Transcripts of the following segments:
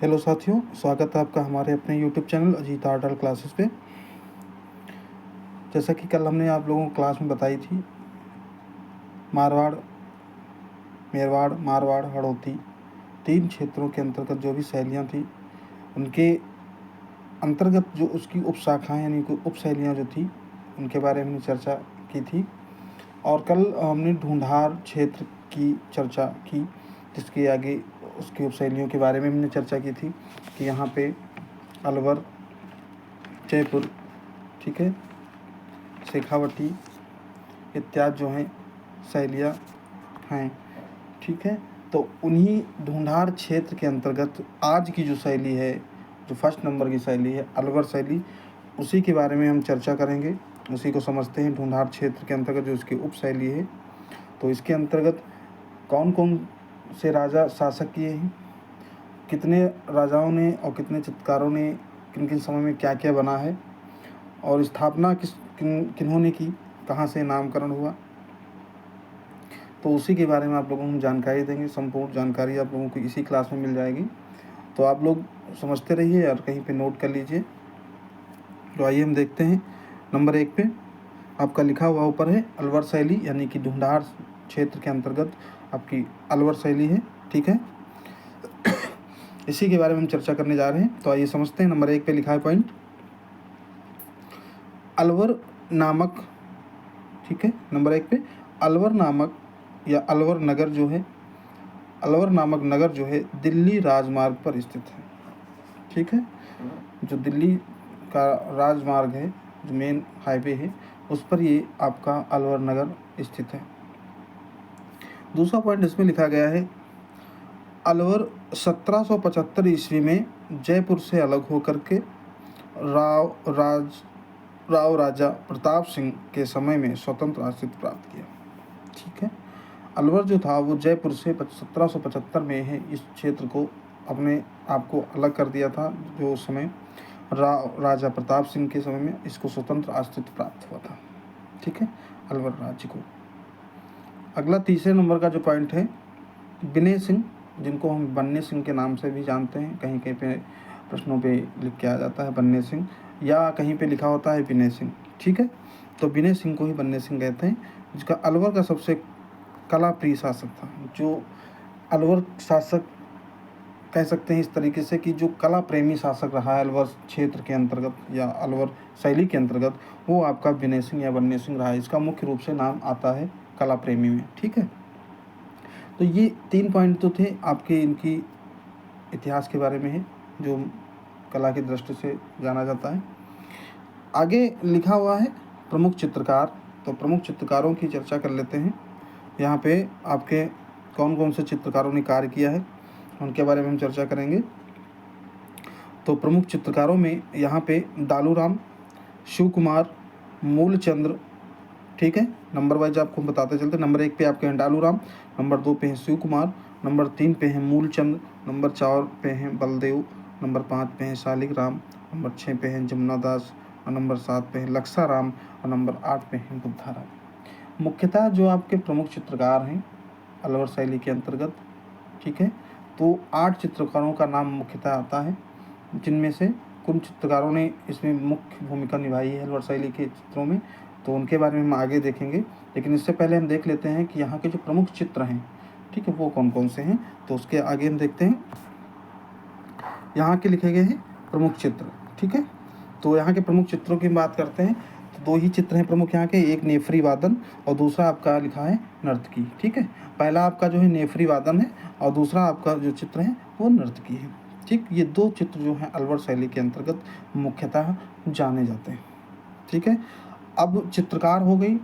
Hello साथियों, स्वागत है आपका हमारे अपने YouTube channel Ajit art and classes पे। जैसा कि कल हमने आप लोगों को क्लास में बताई थी, मारवाड़, मेरवाड़, मारवाड़, हड़ौती, 3 क्षेत्रों के अंतर्गत जो भी शैलियाँ थी, उनके अंतर्गत जो उसकी उपशाखाएँ यानी कि उप शैलियाँ जो थी, उनके बारे में हमने चर्चा की थी। और कल हमने ढूंढार क्षेत्र की चर्चा की, जिसके आगे उसकी उप शैलियों के बारे में हमने चर्चा की थी कि यहाँ पे अलवर, जयपुर, ठीक है, शेखावटी इत्यादि जो हैं शैलियाँ हैं, ठीक है। तो उन्हीं ढूंढार क्षेत्र के अंतर्गत आज की जो शैली है, जो फर्स्ट नंबर की शैली है अलवर शैली, उसी के बारे में हम चर्चा करेंगे, उसी को समझते हैं। ढूंढार क्षेत्र के अंतर्गत जो इसकी उप शैली है, तो इसके अंतर्गत कौन कौन से राजा शासक किए हैं, कितने राजाओं ने और कितने चित्रकारों ने किन किन समय में क्या क्या बना है, और स्थापना किन्होंने की, कहाँ से नामकरण हुआ, तो उसी के बारे में आप लोगों को हम जानकारी देंगे। संपूर्ण जानकारी आप लोगों को इसी क्लास में मिल जाएगी, तो आप लोग समझते रहिए और कहीं पे नोट कर लीजिए। तो आइए हम देखते हैं। नंबर 1 पे आपका लिखा हुआ ऊपर है अलवर शैली, यानी कि ढूंढार क्षेत्र के अंतर्गत आपकी अलवर शैली है, ठीक है। इसी के बारे में हम चर्चा करने जा रहे हैं, तो आइए समझते हैं। नंबर 1 पे लिखा है पॉइंट, अलवर नामक, ठीक है। नंबर 1 पे अलवर नामक या अलवर नगर जो है, अलवर नामक नगर जो है दिल्ली राजमार्ग पर स्थित है, ठीक है। जो दिल्ली का राजमार्ग है, जो मेन हाईवे है, उस पर ये आपका अलवर नगर स्थित है। दूसरा पॉइंट इसमें लिखा गया है, अलवर 1775 ईस्वी में जयपुर से अलग होकर के राव राजा प्रताप सिंह के समय में स्वतंत्र अस्तित्व प्राप्त किया, ठीक है। अलवर जो था वो जयपुर से 1775 में है इस क्षेत्र को अपने आप को अलग कर दिया था, जो उस समय राजा प्रताप सिंह के समय में इसको स्वतंत्र अस्तित्व प्राप्त हुआ था, ठीक है, अलवर राज्य को। अगला तीसरे नंबर का जो पॉइंट है, विनय सिंह, जिनको हम बन्ने सिंह के नाम से भी जानते हैं, कहीं कहीं पे प्रश्नों पे लिख के आ जाता है बन्ने सिंह, या कहीं पे लिखा होता है विनय सिंह, ठीक है। तो विनय सिंह को ही बन्ने सिंह कहते हैं, जिसका अलवर का सबसे कला प्रिय शासक था। जो अलवर शासक कह सकते हैं इस तरीके से कि जो कला प्रेमी शासक रहा है अलवर क्षेत्र के अंतर्गत या अलवर शैली के अंतर्गत, वो आपका विनय सिंह या बन्ने सिंह रहा है। इसका मुख्य रूप से नाम आता है कला प्रेमी में, ठीक है। तो ये 3 पॉइंट तो थे आपके, इनकी इतिहास के बारे में है, जो कला की दृष्टि से जाना जाता है। आगे लिखा हुआ है प्रमुख चित्रकार, तो प्रमुख चित्रकारों की चर्चा कर लेते हैं। यहाँ पे आपके कौन कौन से चित्रकारों ने कार्य किया है, उनके बारे में हम चर्चा करेंगे। तो प्रमुख चित्रकारों में यहाँ पे दालूराम, शिव कुमार, मूलचंद्र, ठीक है। नंबर वाइज आपको बताते चलते, नंबर 1 पे आपके हैं दालूराम, नंबर 2 पे हैं शिव कुमार, नंबर 3 पे हैं मूलचंद्र, नंबर 4 पे हैं बलदेव, नंबर 5 पे हैं शालिग्राम, नंबर 6 पे हैं जमुनादास, और नंबर 7 पे हैं लक्साराम, और नंबर 8 पे हैं बुद्धाराम। मुख्यतः जो आपके प्रमुख चित्रकार हैं अलवर शैली के अंतर्गत, ठीक है, तो 8 चित्रकारों का नाम मुख्यतः आता है, जिनमें से कुछ चित्रकारों ने इसमें मुख्य भूमिका निभाई है अलवर शैली के चित्रों में, तो उनके बारे में हम आगे देखेंगे। लेकिन इससे पहले हम देख लेते हैं कि यहाँ के जो प्रमुख चित्र हैं, ठीक है, वो कौन कौन से हैं। तो उसके आगे हम देखते हैं यहाँ के लिखे गए हैं प्रमुख चित्र, ठीक है। तो यहाँ के प्रमुख चित्रों की बात करते हैं, तो 2 ही चित्र हैं प्रमुख यहाँ के, एक नेफरी वादन और दूसरा आपका लिखा है नर्तकी, ठीक है। पहला आपका जो है नेफरी वादन है और दूसरा आपका जो चित्र है वो नर्तकी है, ठीक। ये 2 चित्र जो हैं अलवर शैली के अंतर्गत मुख्यतः जाने जाते हैं, ठीक है। अब चित्रकार हो गई,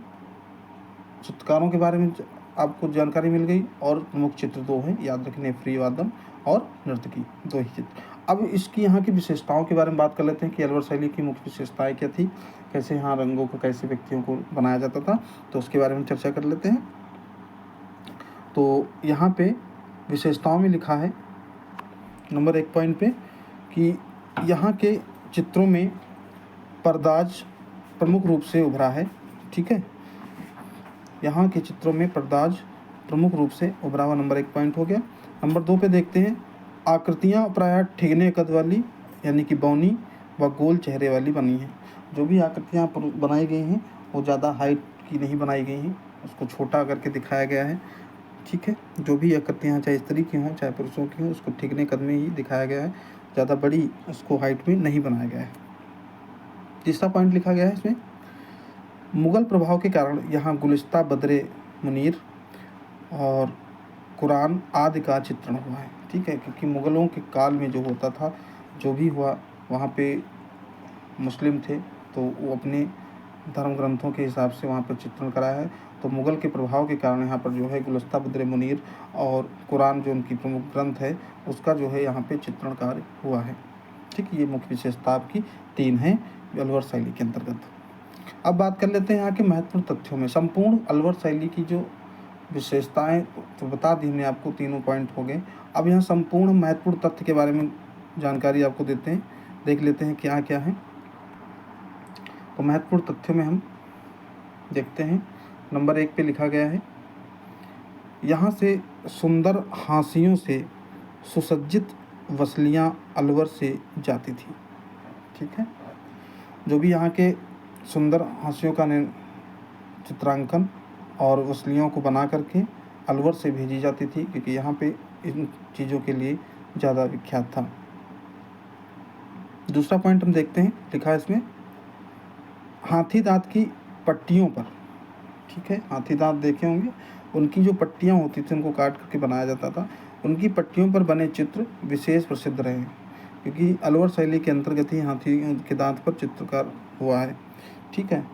चित्रकारों के बारे में आपको जानकारी मिल गई, और प्रमुख चित्र 2 हैं, याद रखें, नेफरी वादन और नर्तकी, 2 ही चित्र। अब इसकी यहाँ की विशेषताओं के बारे में बात कर लेते हैं कि अलवर शैली की मुख्य विशेषताएं क्या थी, कैसे यहाँ रंगों को, कैसे व्यक्तियों को बनाया जाता था, तो उसके बारे में चर्चा कर लेते हैं। तो यहाँ पे विशेषताओं में लिखा है नंबर 1 पॉइंट पे कि यहाँ के चित्रों में पर्दाज प्रमुख रूप से उभरा है, ठीक है। यहाँ के चित्रों में पर्दाज प्रमुख रूप से उभरा हुआ नंबर 1 पॉइंट हो गया। नंबर 2 पे देखते हैं आकृतियाँ प्रायः ठिगने कद वाली यानी कि बौनी व गोल चेहरे वाली बनी हैं। जो भी आकृतियाँ बनाई गई हैं वो ज़्यादा हाइट की नहीं बनाई गई हैं, उसको छोटा करके दिखाया गया है। ठीक है, जो भी आकृतियाँ चाहे स्त्री की हों चाहे पुरुषों की हों उसको ठिगने कद में ही दिखाया गया है, ज़्यादा बड़ी उसको हाइट में नहीं बनाया गया है। तीसरा पॉइंट लिखा गया है इसमें, मुग़ल प्रभाव के कारण यहाँ गुलिस्ता बदरे मुनीर और कुरान आदि का चित्रण हुआ है। ठीक है, क्योंकि मुग़लों के काल में जो होता था, जो भी हुआ वहाँ पे मुस्लिम थे तो वो अपने धर्म ग्रंथों के हिसाब से वहाँ पर चित्रण कराया है। तो मुग़ल के प्रभाव के कारण यहाँ पर जो है गुलिस्ता बदरे मुनीर और कुरान जो उनकी प्रमुख ग्रंथ है उसका जो है यहाँ पे चित्रण कार्य हुआ है। ठीक, ये मुख्य विशेषता आपकी 3 हैं अलवर शैली के अंतर्गत। अब बात कर लेते हैं यहाँ के महत्वपूर्ण तथ्यों में। संपूर्ण अलवर शैली की जो विशेषताएं तो बता दी हमने आपको, तीनों पॉइंट हो गए। अब यहाँ संपूर्ण महत्वपूर्ण तथ्य के बारे में जानकारी आपको देते हैं, देख लेते हैं क्या क्या है। तो महत्वपूर्ण तथ्यों में हम देखते हैं, नंबर 1 पे लिखा गया है, यहाँ से सुंदर हांसियों से सुसज्जित वसलियाँ अलवर से जाती थी। ठीक है, जो भी यहाँ के सुंदर हांसियों का चित्रांकन और वसलियों को बना करके अलवर से भेजी जाती थी, क्योंकि यहाँ पे इन चीज़ों के लिए ज़्यादा विख्यात था। दूसरा पॉइंट हम देखते हैं, लिखा है इसमें, हाथी दांत की पट्टियों पर, ठीक है, हाथी दांत देखे होंगे, उनकी जो पट्टियाँ होती थी उनको काट करके बनाया जाता था, उनकी पट्टियों पर बने चित्र विशेष प्रसिद्ध रहे हैं, क्योंकि अलवर शैली के अंतर्गत ही हाथी के दांत पर चित्रकार हुआ है। ठीक है,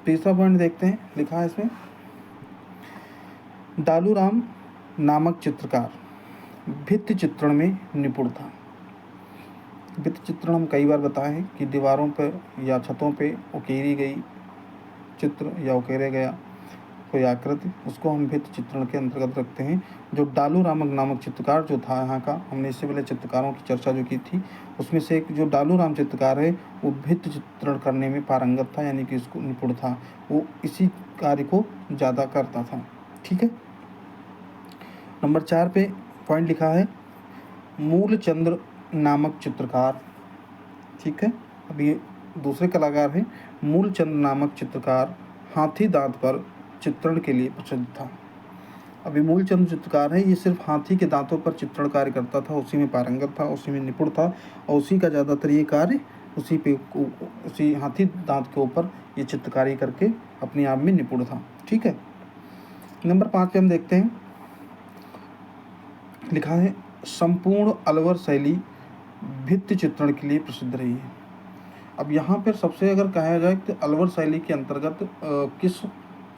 तीसरा पॉइंट देखते हैं, लिखा है इसमें, डालूराम नामक चित्रकार भित्ति चित्रण में निपुण था। भित्ति चित्रण हम कई बार बताए हैं कि दीवारों पर या छतों पे उकेरी गई चित्र या उकेरे गया कोई आकृति, उसको हम भित्ति चित्रण के अंतर्गत रखते हैं। जो डालूराम नामक चित्रकार जो था यहाँ का, हमने इससे पहले चित्रकारों की चर्चा जो की थी, उसमें से एक जो डालूराम चित्रकार है वो भित्ति चित्रण करने में पारंगत था, यानी कि उसको निपुण था, वो इसी कार्य को ज़्यादा करता था। ठीक है, नंबर 4 पे पॉइंट लिखा है, मूलचंद्र नामक चित्रकार। ठीक है, अब ये दूसरे कलाकार हैं, मूलचंद्र नामक चित्रकार हाथी दांत पर चित्रण के लिए प्रसिद्ध था। अभी मूलचंद्र चित्रकार है, ये सिर्फ हाथी के दांतों पर चित्रण कार्य करता था, उसी में पारंगत था, उसी में निपुण था, और उसी का ज़्यादातर ये कार्य उसी हाथी दांत के ऊपर ये चित्रकारी करके अपने आप में निपुण था। ठीक है, नंबर 5 पे हम देखते हैं, लिखा है, संपूर्ण अलवर शैली भित्ति चित्रण के लिए प्रसिद्ध रही है। अब यहाँ पर सबसे अगर कहा जाए कि अलवर शैली के अंतर्गत किस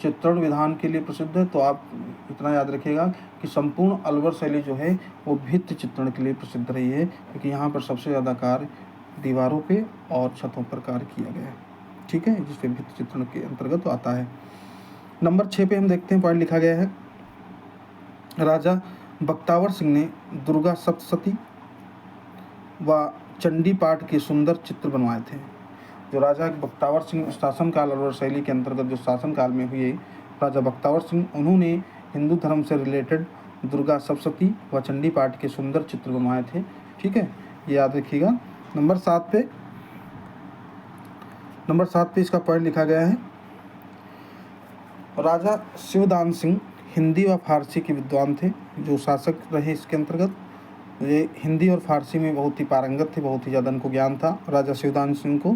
चित्रण विधान के लिए प्रसिद्ध है, तो आप इतना याद रखिएगा कि संपूर्ण अलवर शैली जो है वो भित्ति चित्रण के लिए प्रसिद्ध रही है, क्योंकि यहाँ पर सबसे ज़्यादा कार्य दीवारों पे और छतों पर कार्य किया गया है। ठीक है, जिससे भित्ति चित्रण के अंतर्गत आता है। नंबर 6 पे हम देखते हैं, पॉइंट लिखा गया है, राजा बख्तावर सिंह ने दुर्गा सप्तशती व चंडी पाठ के सुंदर चित्र बनवाए थे। जो राजा बख्तावर सिंह शासनकाल अलवर शैली के अंतर्गत जो शासनकाल में हुए राजा बख्तावर सिंह, उन्होंने हिंदू धर्म से रिलेटेड दुर्गा सप्तशती व चंडी पाठ के सुंदर चित्र बनवाए थे। ठीक है, ये याद रखिएगा। नंबर 7 पे इसका पॉइंट लिखा गया है, राजा शिवदान सिंह हिंदी व फारसी के विद्वान थे, जो शासक रहे इसके अंतर्गत। ये हिंदी और फारसी में बहुत ही पारंगत थे, बहुत ही ज़्यादा इनको ज्ञान था राजा शिवदान सिंह को।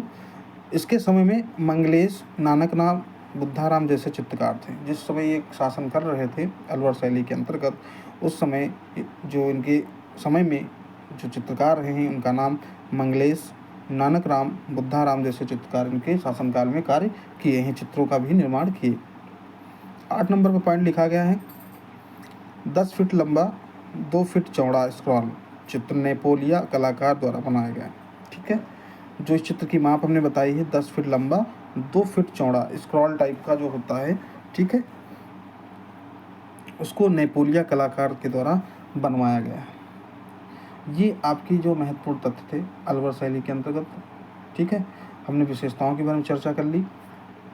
इसके समय में मंगलेश, नानकराम, बुद्धाराम जैसे चित्रकार थे। जिस समय ये शासन कर रहे थे अलवर शैली के अंतर्गत, उस समय जो इनके समय में जो चित्रकार रहे हैं उनका नाम मंगलेश, नानकराम, बुद्धाराम जैसे चित्रकार इनके शासनकाल में कार्य किए हैं, चित्रों का भी निर्माण किए। 8 नंबर पर पॉइंट लिखा गया है, 10 फीट लंबा 2 फीट चौड़ा स्क्रॉल चित्र नेपोलिया कलाकार द्वारा बनाया गया। ठीक है, जो इस चित्र की माप हमने बताई है 10 फीट लंबा 2 फीट चौड़ा स्क्रॉल टाइप का जो होता है, ठीक है, उसको नेपोलिया कलाकार के द्वारा बनवाया गया है। ये आपकी जो महत्वपूर्ण तथ्य थे अलवर शैली के अंतर्गत। ठीक है, हमने विशेषताओं के बारे में चर्चा कर ली,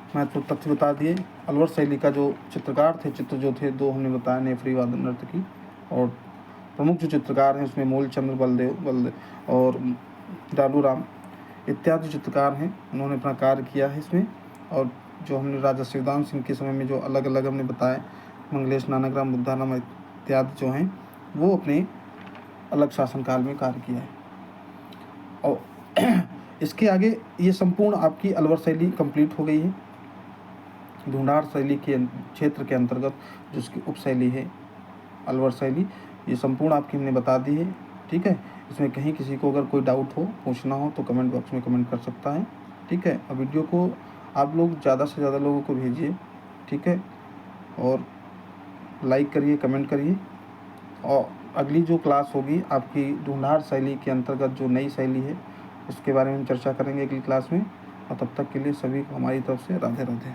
महत्वपूर्ण तथ्य बता दिए। अलवर शैली का जो चित्रकार थे, चित्र जो थे 2 हमने बताया, नेफरीवाद नर्तकी और प्रमुख जो चित्रकार हैं उसमें मूलचंद्र, बलदेव और डालू राम इत्यादि चित्रकार हैं, उन्होंने अपना कार्य किया है इसमें। और जो हमने राजा शिवदान सिंह के समय में जो अलग अलग हमने बताए, मंगलेश, नानकराम, बुद्धाराम इत्यादि जो हैं, वो अपने अलग शासनकाल में कार्य किया है। और इसके आगे ये संपूर्ण आपकी अलवर शैली कंप्लीट हो गई है। ढूंढार शैली के क्षेत्र के अंतर्गत जो उसकी उपशैली है अलवर शैली, ये संपूर्ण आपकी हमने बता दी है। ठीक है, इसमें कहीं किसी को अगर कोई डाउट हो, पूछना हो तो कमेंट बॉक्स में कमेंट कर सकता है। ठीक है, और वीडियो को आप लोग ज़्यादा से ज़्यादा लोगों को भेजिए। ठीक है, और लाइक करिए, कमेंट करिए। और अगली जो क्लास होगी आपकी ढूंढार शैली के अंतर्गत जो नई शैली है उसके बारे में हम चर्चा करेंगे अगली क्लास में। और तब तक के लिए सभी को हमारी तरफ से राधे राधे।